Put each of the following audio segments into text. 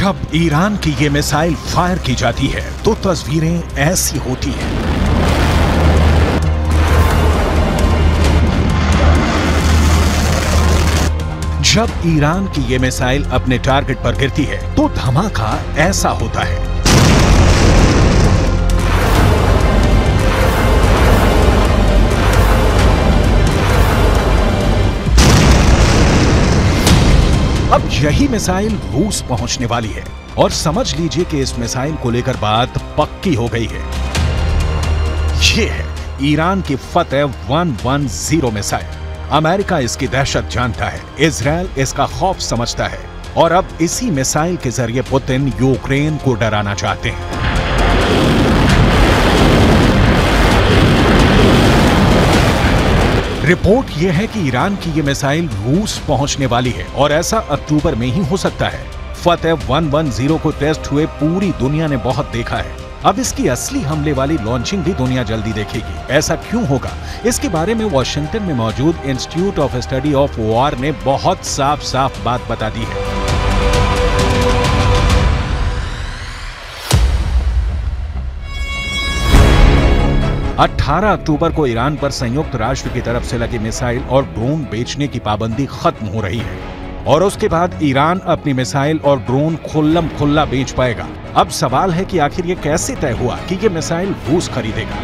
जब ईरान की ये मिसाइल फायर की जाती है तो तस्वीरें ऐसी होती हैं। जब ईरान की ये मिसाइल अपने टारगेट पर गिरती है तो धमाका ऐसा होता है। अब यही मिसाइल रूस पहुंचने वाली है और समझ लीजिए कि इस मिसाइल को लेकर बात पक्की हो गई है। ये है ईरान की फतेह 110 मिसाइल। अमेरिका इसकी दहशत जानता है, इजराइल इसका खौफ समझता है और अब इसी मिसाइल के जरिए पुतिन यूक्रेन को डराना चाहते हैं। रिपोर्ट यह है कि ईरान की यह मिसाइल रूस पहुंचने वाली है और ऐसा अक्टूबर में ही हो सकता है। फतेह 110 को टेस्ट हुए पूरी दुनिया ने बहुत देखा है। अब इसकी असली हमले वाली लॉन्चिंग भी दुनिया जल्दी देखेगी। ऐसा क्यों होगा, इसके बारे में वॉशिंगटन में मौजूद institute of study of war ने बहुत साफ साफ बात बता दी है। अठारह अक्टूबर को ईरान पर संयुक्त राष्ट्र की तरफ से लगी मिसाइल और ड्रोन बेचने की पाबंदी खत्म हो रही है और उसके बाद ईरान अपनी मिसाइल और ड्रोन खुल्लम खुल्ला बेच पाएगा। अब सवाल है कि आखिर ये कैसे तय हुआ कि ये मिसाइल रूस खरीदेगा?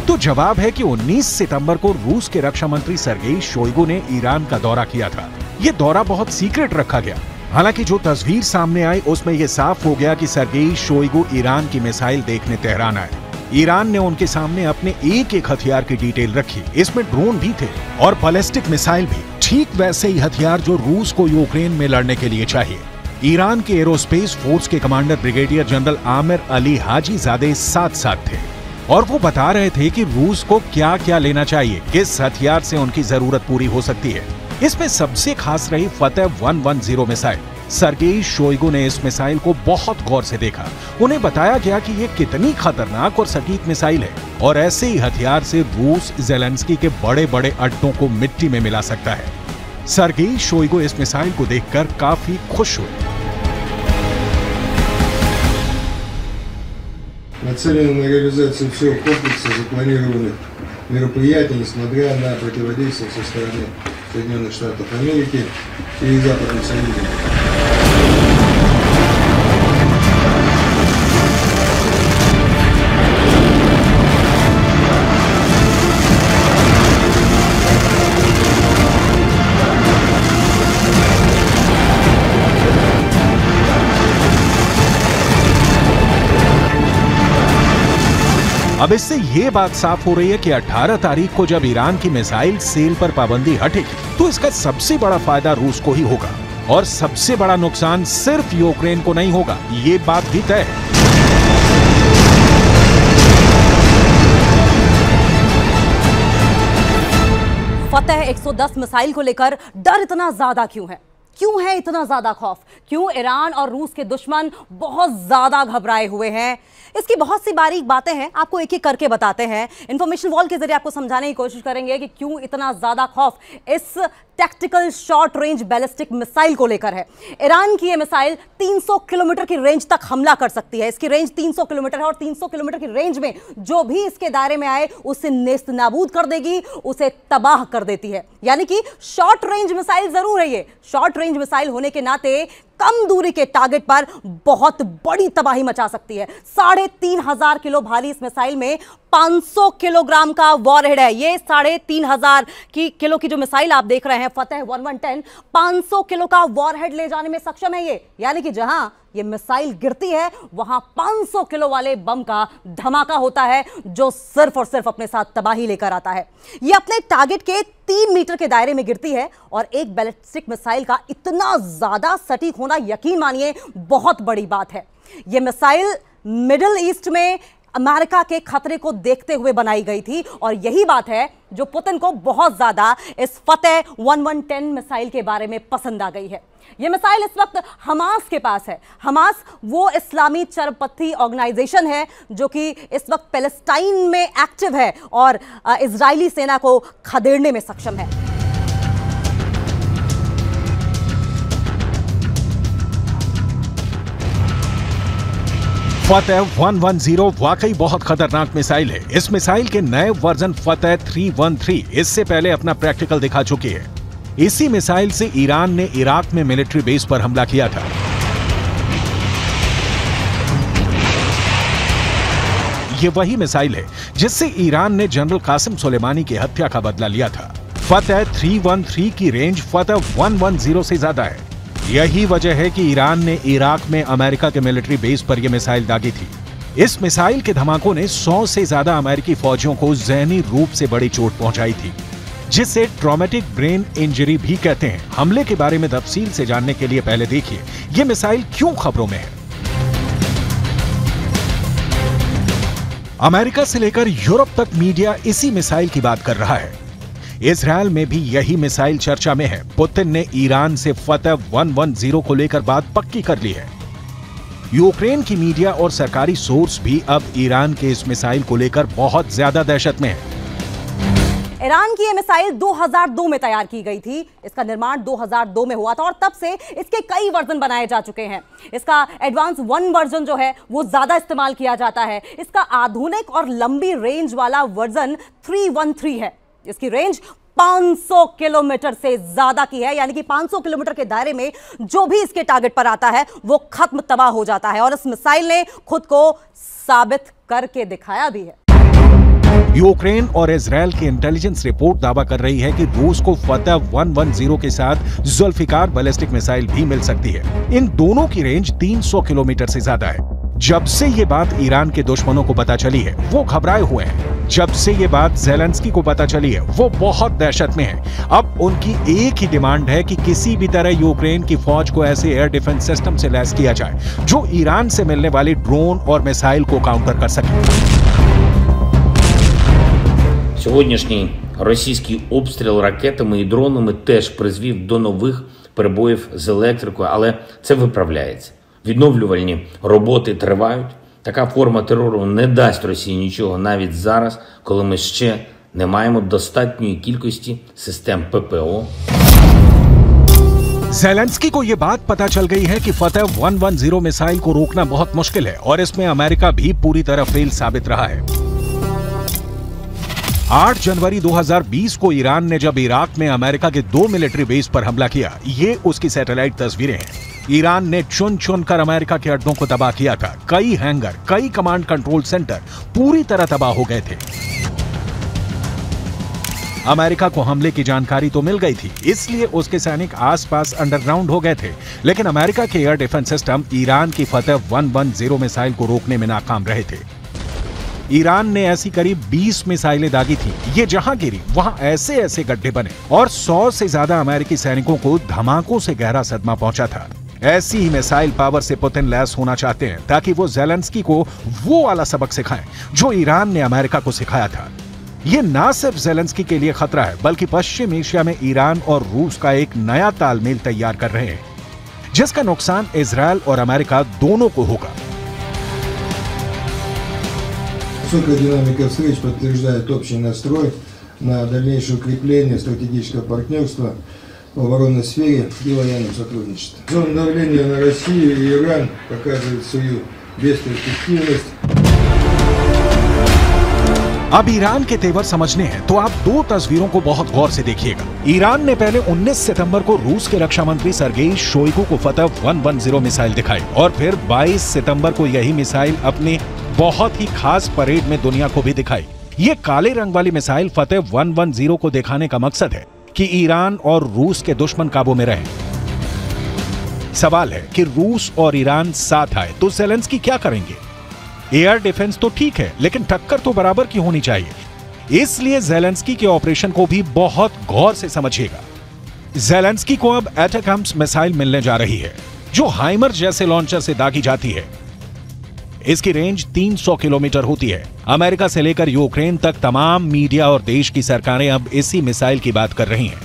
तो जवाब है कि 19 सितंबर को रूस के रक्षा मंत्री सर्गेई शोइगु ने ईरान का दौरा किया था। ये दौरा बहुत सीक्रेट रखा गया। हालांकि जो तस्वीर सामने आई उसमें यह साफ हो गया कि सर्गेई शोइगु ईरान की मिसाइल देखने तेहरान आए। ईरान ने उनके सामने अपने एक एक हथियार की डिटेल रखी। इसमें ड्रोन भी थे और बैलिस्टिक मिसाइल भी, ठीक वैसे ही हथियार जो रूस को यूक्रेन में लड़ने के लिए चाहिए। ईरान के एरोस्पेस फोर्स के commander brigadier general Amir Ali Hajizadeh साथ साथ थे और वो बता रहे थे कि रूस को क्या क्या लेना चाहिए, किस हथियार से उनकी जरूरत पूरी हो सकती है। इसमें सबसे खास रही फतेह 110 मिसाइल। सर्गेई शोइगु ने इस मिसाइल को बहुत गौर से देखा। उन्हें बताया गया कि ये कितनी खतरनाक और सटीक मिसाइल है और ऐसे ही हथियार से रूस ज़ेलेंस्की के बड़े बड़े अड्डों को मिट्टी में मिला सकता है। सर्गेई शोइगु इस मिसाइल को देखकर काफी खुश हुए। Нацелены на реализацию всего комплекса запланированных мероприятий, несмотря на противодействие со стороны Соединенных Штатов Америки и западных союзников. अब इससे ये बात साफ हो रही है कि 18 तारीख को जब ईरान की मिसाइल सेल पर पाबंदी हटेगी तो इसका सबसे बड़ा फायदा रूस को ही होगा और सबसे बड़ा नुकसान सिर्फ यूक्रेन को नहीं होगा, ये बात भी तय है। फतेह 110 मिसाइल को लेकर डर इतना ज्यादा क्यों है? क्यों है इतना ज्यादा खौफ? क्यों ईरान और रूस के दुश्मन बहुत ज्यादा घबराए हुए हैं? इसकी बहुत सी बारीक बातें हैं, आपको एक एक करके बताते हैं। इंफॉर्मेशन वॉल के जरिए आपको समझाने की कोशिश करेंगे कि क्यों इतना ज्यादा खौफ इस tactical short range ballistic missile को लेकर है। ईरान की यह मिसाइल 300 किलोमीटर की रेंज तक हमला कर सकती है। इसकी रेंज 300 किलोमीटर है और 300 किलोमीटर की रेंज में जो भी इसके दायरे में आए उसे नेस्त नाबूद कर देगी, उसे तबाह कर देती है। यानी कि शॉर्ट रेंज मिसाइल जरूर है ये। शॉर्ट रेंज मिसाइल होने के नाते कम दूरी के टारगेट पर बहुत बड़ी तबाही मचा सकती है। 3500 किलो भारी इस मिसाइल में 500 किलोग्राम का वॉरहेड है। ये 3500 किलो की जो मिसाइल आप देख रहे हैं फतेह 110, 500 किलो का वॉरहेड ले जाने में सक्षम है ये। यानी कि जहां ये मिसाइल गिरती है वहां 500 किलो वाले बम का धमाका होता है जो सिर्फ और सिर्फ अपने साथ तबाही लेकर आता है। ये अपने टारगेट के 3 मीटर के दायरे में गिरती है और एक बैलिस्टिक मिसाइल का इतना ज्यादा सटीक होना यकीन मानिए बहुत बड़ी बात है। ये मिसाइल मिडिल ईस्ट में अमेरिका के खतरे को देखते हुए बनाई गई थी और यही बात है जो पुतिन को बहुत ज्यादा इस फतेह 110 मिसाइल के बारे में पसंद आ गई है। यह मिसाइल इस वक्त हमास के पास है। हमास वो इस्लामी चरमपंथी ऑर्गेनाइजेशन है जो कि इस वक्त पैलेस्टाइन में एक्टिव है और इजरायली सेना को खदेड़ने में सक्षम है। फतेह 110 वाकई बहुत खतरनाक मिसाइल है। इस मिसाइल के नए वर्जन फतेह 313 इससे पहले अपना प्रैक्टिकल दिखा चुकी है। इसी मिसाइल से ईरान ने इराक में मिलिट्री बेस पर हमला किया था। ये वही मिसाइल है जिससे ईरान ने जनरल कासिम सुलेमानी की हत्या का बदला लिया था। फतेह 313 की रेंज फतेह 110 से ज्यादा है। यही वजह है कि ईरान ने इराक में अमेरिका के मिलिट्री बेस पर यह मिसाइल दागी थी। इस मिसाइल के धमाकों ने 100 से ज्यादा अमेरिकी फौजियों को ज़हनी रूप से बड़ी चोट पहुंचाई थी, जिसे ट्रॉमेटिक ब्रेन इंजरी भी कहते हैं। हमले के बारे में तफसील से जानने के लिए पहले देखिए यह मिसाइल क्यों खबरों में है। अमेरिका से लेकर यूरोप तक मीडिया इसी मिसाइल की बात कर रहा है। इजरायल में भी यही मिसाइल चर्चा में है। पुतिन ने ईरान से फतेह 110 को लेकर बात पक्की कर ली है। यूक्रेन की मीडिया और सरकारी सोर्स भी अब ईरान के इस मिसाइल को लेकर बहुत ज्यादा दहशत में है। ईरान की यह मिसाइल 2002 में तैयार की गई थी। इसका निर्माण 2002 में हुआ था और तब से इसके कई वर्जन बनाए जा चुके हैं। इसका एडवांस 1 वर्जन जो है वो ज्यादा इस्तेमाल किया जाता है। इसका आधुनिक और लंबी रेंज वाला वर्जन 313 है। इसकी रेंज 500 किलोमीटर से ज्यादा की है, यानी कि 500 किलोमीटर के दायरे में जो भी इसके टारगेट पर आता है वो खत्म तबाह हो जाता है। और इस मिसाइल ने खुद को साबित करके दिखाया भी है। यूक्रेन और इजरायल की इंटेलिजेंस रिपोर्ट दावा कर रही है कि रूस को फतेह 110 के साथ जुल्फिकार बैलिस्टिक मिसाइल भी मिल सकती है। इन दोनों की रेंज 300 किलोमीटर से ज्यादा है। जब से ये बात ईरान के दुश्मनों को पता चली है वो घबराए हुए हैं। जब से ये बात ज़ेलेंस्की को पता चली है वो बहुत दहशत में है। अब उनकी एक ही डिमांड है कि किसी भी तरह यूक्रेन की फौज को ऐसे एयर डिफेंस सिस्टम से लैस किया जाए जो ईरान से मिलने वाली ड्रोन और मिसाइल को काउंटर कर सके। Сьогоднішній російський обстріл ракетами і дронами теж призвів до нових перебоїв з електрикою, але це виправляється. Відновлювальні роботи тривають. Така форма терору не дасть Росії нічого навіть зараз, коли ми ще не маємо достатньої кількості систем ППО. ज़ेलेंस्की को यह बात पता चल गई है कि फतेह 110 मिसाइल को रोकना बहुत मुश्किल है और इसमें अमेरिका भी पूरी तरह फेल साबित रहा है। 8 जनवरी 2020 को ईरान ने जब इराक में अमेरिका के 2 मिलिट्री बेस पर हमला किया, ये उसकी सैटेलाइट तस्वीरें हैं। ईरान ने चुन चुनकर अमेरिका के अड्डों को तबाह किया था। कई हैंगर, कई कमांड कंट्रोल सेंटर पूरी तरह तबाह हो गए थे। अमेरिका को हमले की जानकारी तो मिल गई थी, इसलिए उसके सैनिक आसपास अंडरग्राउंड हो गए थे। लेकिन अमेरिका के एयर डिफेंस सिस्टम ईरान की फतेह 110 मिसाइल को रोकने में नाकाम रहे थे। ईरान ने ऐसी करीब 20 मिसाइलें दागी थी। ये जहां गिरी वहां ऐसे ऐसे गड्ढे बने और 100 से ज्यादा अमेरिकी सैनिकों को धमाकों से गहरा सदमा पहुंचा था। ऐसी ही मिसाइल पावर से पुतिन लैस होना चाहते हैं ताकि वो ज़ेलेंस्की को वो वाला सबक सिखाएं जो ईरान ने अमेरिका को सिखाया था। ये ना सिर्फ ज़ेलेंस्की के लिए खतरा है बल्कि पश्चिम एशिया में ईरान और रूस का एक नया तालमेल तैयार कर रहे हैं, जिसका नुकसान इजरायल और अमेरिका दोनों को होगा। Высокая динамика встреч подтверждает общий настрой на дальнейшее укрепление стратегического партнерства в оборонной сфере и военном сотрудничестве. Зона давления на Россию и Иран показывает свою бесперспективность. अब ईरान के तेवर समझने हैं तो आप 2 तस्वीरों को बहुत गौर से देखिएगा। ईरान ने पहले 19 सितंबर को रूस के रक्षा मंत्री सर्गेई शोइगु को फतेह 110 मिसाइल दिखाई और फिर 22 सितंबर को यही मिसाइल अपने बहुत ही खास परेड में दुनिया को भी दिखाई। ये काले रंग वाली मिसाइल फतेह 110 को दिखाने का मकसद है कि ईरान और रूस के दुश्मन काबू में रहें। सवाल है कि रूस और ईरान साथ आए तो ज़ेलेंस्की क्या करेंगे? एयर डिफेंस तो ठीक है, लेकिन टक्कर तो बराबर की होनी चाहिए। इसलिए ज़ेलेंस्की के ऑपरेशन को भी बहुत गौर से समझिएगा। ज़ेलेंस्की को अब एटैकम्स मिसाइल मिलने जा रही है जो हाइमर जैसे लॉन्चर से दागी जाती है। इसकी रेंज 300 किलोमीटर होती है। अमेरिका से लेकर यूक्रेन तक तमाम मीडिया और देश की सरकारें अब इसी मिसाइल की बात कर रही हैं।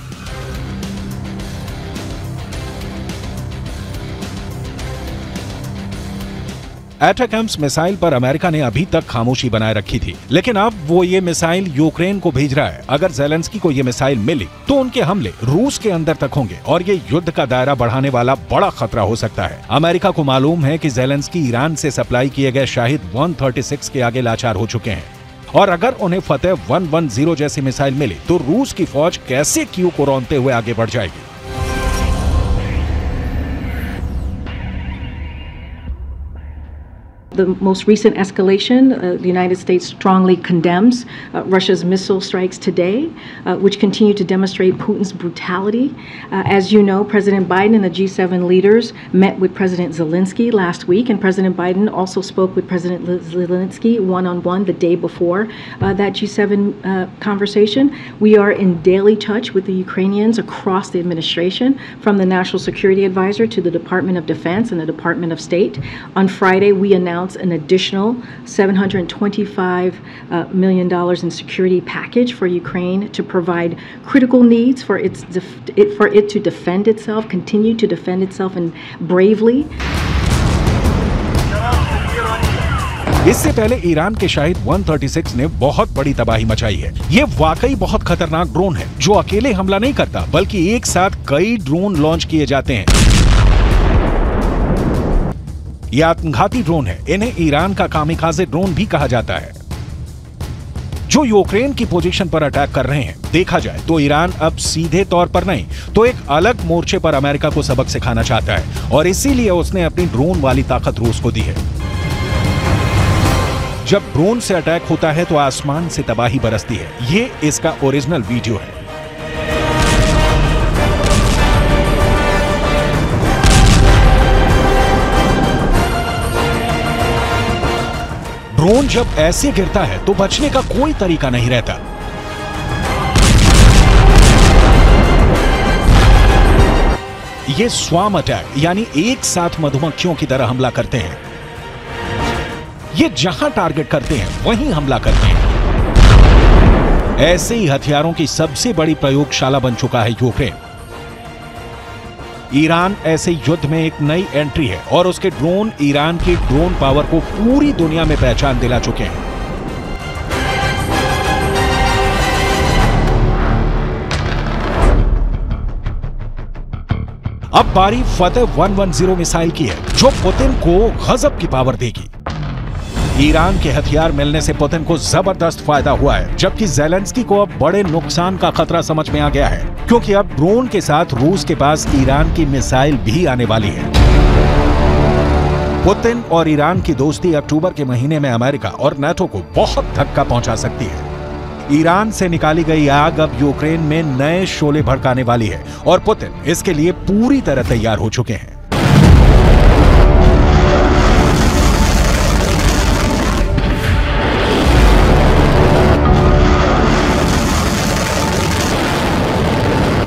एटैकम्स मिसाइल पर अमेरिका ने अभी तक खामोशी बनाए रखी थी, लेकिन अब वो ये मिसाइल यूक्रेन को भेज रहा है। अगर ज़ेलेंस्की को ये मिसाइल मिली तो उनके हमले रूस के अंदर तक होंगे और ये युद्ध का दायरा बढ़ाने वाला बड़ा खतरा हो सकता है। अमेरिका को मालूम है कि ज़ेलेंस्की ईरान से सप्लाई किए गए शाहिद 136 के आगे लाचार हो चुके हैं, और अगर उन्हें फतेह 110 जैसी मिसाइल मिली तो रूस की फौज कैसे कीव को रौंदते हुए आगे बढ़ जाएगी। The most recent escalation, the United States strongly condemns Russia's missile strikes today, which continue to demonstrate Putin's brutality. As you know, President Biden and the G7 leaders met with President Zelensky last week, and President Biden also spoke with President Zelensky one-on-one the day before that G7 conversation. We are in daily touch with the Ukrainians across the administration, from the National Security Advisor to the Department of Defense and the Department of State. On Friday, we announced an additional $725 million in security package for Ukraine to provide critical needs for it to defend itself, continue to defend itself and bravely. इससे पहले Iran के शाहिद 136 ने बहुत बड़ी तबाही मचाई है। ये वाकई बहुत खतरनाक ड्रोन है जो अकेले हमला नहीं करता, बल्कि एक साथ कई ड्रोन लॉन्च किए जाते हैं। ये आत्मघाती ड्रोन है। इन्हें ईरान का कामिकाज़े ड्रोन भी कहा जाता है, जो यूक्रेन की पोजीशन पर अटैक कर रहे हैं। देखा जाए तो ईरान अब सीधे तौर पर नहीं तो एक अलग मोर्चे पर अमेरिका को सबक सिखाना चाहता है, और इसीलिए उसने अपनी ड्रोन वाली ताकत रूस को दी है। जब ड्रोन से अटैक होता है तो आसमान से तबाही बरसती है। ये इसका ओरिजिनल वीडियो है। ड्रोन जब ऐसे गिरता है तो बचने का कोई तरीका नहीं रहता। ये स्वार्म अटैक यानी एक साथ मधुमक्खियों की तरह हमला करते हैं। ये जहां टारगेट करते हैं वहीं हमला करते हैं। ऐसे ही हथियारों की सबसे बड़ी प्रयोगशाला बन चुका है यूक्रेन। ईरान ऐसे युद्ध में एक नई एंट्री है, और उसके ड्रोन ईरान की ड्रोन पावर को पूरी दुनिया में पहचान दिला चुके हैं। अब बारी फतेह 110 मिसाइल की है, जो पुतिन को गजब की पावर देगी। ईरान के हथियार मिलने से पुतिन को जबरदस्त फायदा हुआ है, जबकि ज़ेलेंस्की को अब बड़े नुकसान का खतरा समझ में आ गया है, क्योंकि अब ड्रोन के साथ रूस के पास ईरान की मिसाइल भी आने वाली है। पुतिन और ईरान की दोस्ती अक्टूबर के महीने में अमेरिका और नाटो को बहुत धक्का पहुंचा सकती है। ईरान से निकाली गई आग अब यूक्रेन में नए शोले भड़काने वाली है, और पुतिन इसके लिए पूरी तरह तैयार हो चुके हैं।